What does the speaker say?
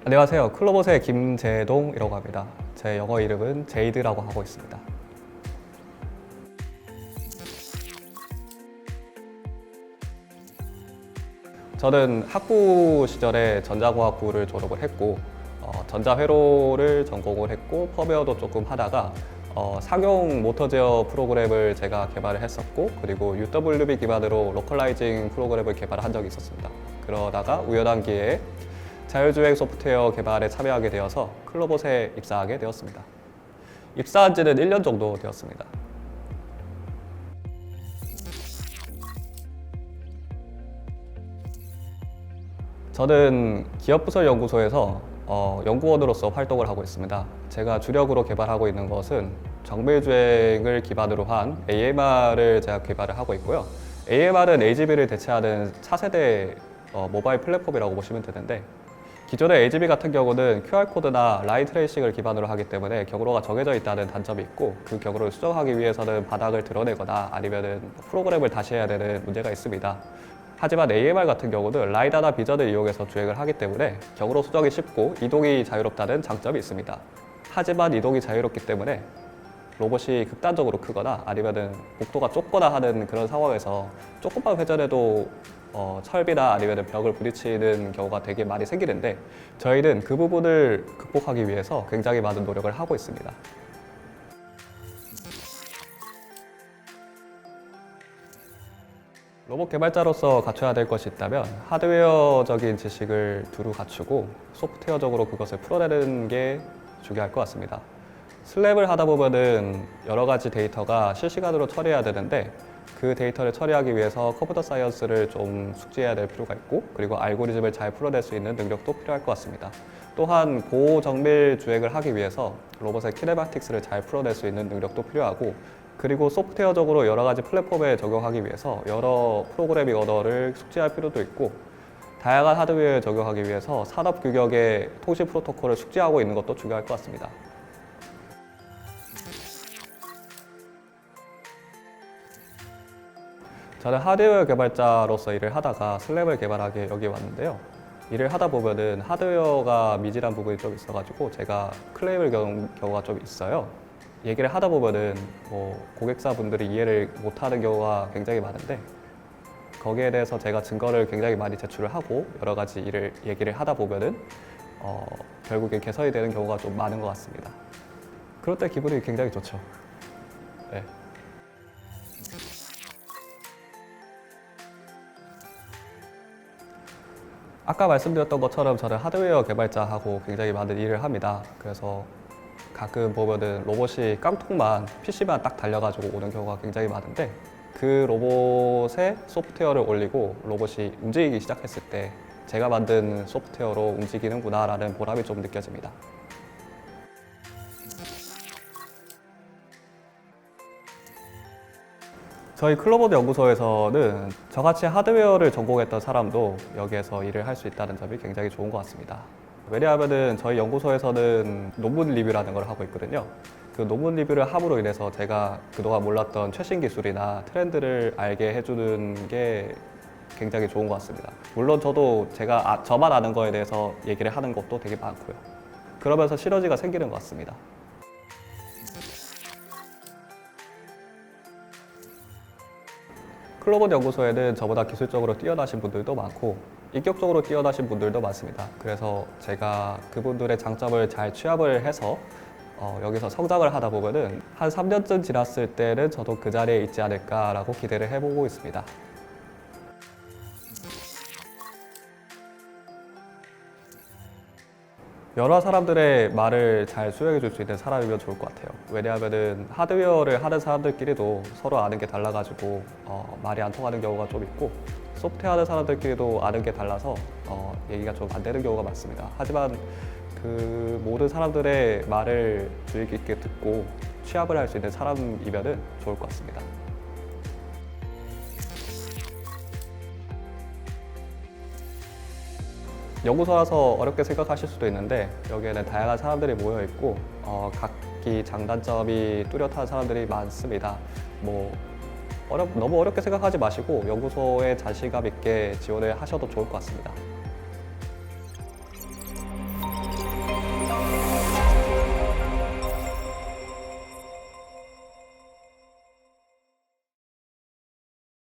안녕하세요. 클로봇의 김재동이라고 합니다. 제 영어 이름은 제이드라고 하고 있습니다. 저는 학부 시절에 전자공학부를 졸업을 했고 전자회로를 전공을 했고 펌웨어도 조금 하다가 상용 모터 제어 프로그램을 제가 개발을 했었고 그리고 UWB 기반으로 로컬라이징 프로그램을 개발한 적이 있었습니다. 그러다가 우연한 기회에 자율주행 소프트웨어 개발에 참여하게 되어서 클로봇에 입사하게 되었습니다. 입사한 지는 1년 정도 되었습니다. 저는 기업부설연구소에서 연구원으로서 활동을 하고 있습니다. 제가 주력으로 개발하고 있는 것은 정밀주행을 기반으로 한 AMR을 제가 개발을 하고 있고요. AMR은 AGV를 대체하는 차세대 모바일 플랫폼이라고 보시면 되는데 기존의 AGV 같은 경우는 QR코드나 라인 트레이싱을 기반으로 하기 때문에 경로가 정해져 있다는 단점이 있고 그 경로를 수정하기 위해서는 바닥을 드러내거나 아니면 프로그램을 다시 해야 되는 문제가 있습니다. 하지만 AMR 같은 경우는 라이다나 비전을 이용해서 주행을 하기 때문에 경로 수정이 쉽고 이동이 자유롭다는 장점이 있습니다. 하지만 이동이 자유롭기 때문에 로봇이 극단적으로 크거나 아니면 복도가 좁거나 하는 그런 상황에서 조금만 회전해도 철비나 아니면 벽을 부딪히는 경우가 되게 많이 생기는데 저희는 그 부분을 극복하기 위해서 굉장히 많은 노력을 하고 있습니다. 로봇 개발자로서 갖춰야 될 것이 있다면 하드웨어적인 지식을 두루 갖추고 소프트웨어적으로 그것을 풀어내는 게 중요할 것 같습니다. 슬랩을 하다 보면은 여러 가지 데이터가 실시간으로 처리해야 되는데 그 데이터를 처리하기 위해서 컴퓨터 사이언스를 좀 숙지해야 될 필요가 있고 그리고 알고리즘을 잘 풀어낼 수 있는 능력도 필요할 것 같습니다. 또한 고정밀 주행을 하기 위해서 로봇의 키네마틱스를 잘 풀어낼 수 있는 능력도 필요하고 그리고 소프트웨어적으로 여러 가지 플랫폼에 적용하기 위해서 여러 프로그래밍 언어를 숙지할 필요도 있고 다양한 하드웨어에 적용하기 위해서 산업 규격의 통신 프로토콜을 숙지하고 있는 것도 중요할 것 같습니다. 저는 하드웨어 개발자로서 일을 하다가 슬랩을 개발하게 여기 왔는데요. 일을 하다 보면은 하드웨어가 미진한 부분이 좀 있어가지고 제가 클레임을 겪는 경우가 좀 있어요. 얘기를 하다 보면은 고객사분들이 이해를 못하는 경우가 굉장히 많은데 거기에 대해서 제가 증거를 굉장히 많이 제출을 하고 여러 가지 얘기를 하다 보면은 결국에 개선이 되는 경우가 좀 많은 것 같습니다. 그럴 때 기분이 굉장히 좋죠. 네. 아까 말씀드렸던 것처럼 저는 하드웨어 개발자하고 굉장히 많은 일을 합니다. 그래서 가끔 보면은 로봇이 깡통만 PC만 딱 달려가지고 오는 경우가 굉장히 많은데 그 로봇에 소프트웨어를 올리고 로봇이 움직이기 시작했을 때 제가 만든 소프트웨어로 움직이는구나 라는 보람이 좀 느껴집니다. 저희 클로봇 연구소에서는 저같이 하드웨어를 전공했던 사람도 여기에서 일을 할 수 있다는 점이 굉장히 좋은 것 같습니다. 왜냐하면 저희 연구소에서는 논문 리뷰라는 걸 하고 있거든요. 그 논문 리뷰를 함으로 인해서 제가 그동안 몰랐던 최신 기술이나 트렌드를 알게 해주는 게 굉장히 좋은 것 같습니다. 물론 저도 저만 아는 거에 대해서 얘기를 하는 것도 되게 많고요. 그러면서 시너지가 생기는 것 같습니다. 클로봇 연구소에는 저보다 기술적으로 뛰어나신 분들도 많고 인격적으로 뛰어나신 분들도 많습니다. 그래서 제가 그분들의 장점을 잘 취합을 해서 여기서 성장을 하다 보면은 한 3년쯤 지났을 때는 저도 그 자리에 있지 않을까라고 기대를 해보고 있습니다. 여러 사람들의 말을 잘 수용해 줄 수 있는 사람이면 좋을 것 같아요. 왜냐하면 하드웨어를 하는 사람들끼리도 서로 아는 게 달라가지고 말이 안 통하는 경우가 좀 있고 소프트웨어 하는 사람들끼리도 아는 게 달라서 얘기가 좀 안 되는 경우가 많습니다. 하지만 그 모든 사람들의 말을 주의 깊게 듣고 취합을 할 수 있는 사람이면 좋을 것 같습니다. 연구소라서 어렵게 생각하실 수도 있는데 여기에는 다양한 사람들이 모여 있고 각기 장단점이 뚜렷한 사람들이 많습니다. 너무 어렵게 생각하지 마시고 연구소에 자신감 있게 지원을 하셔도 좋을 것 같습니다.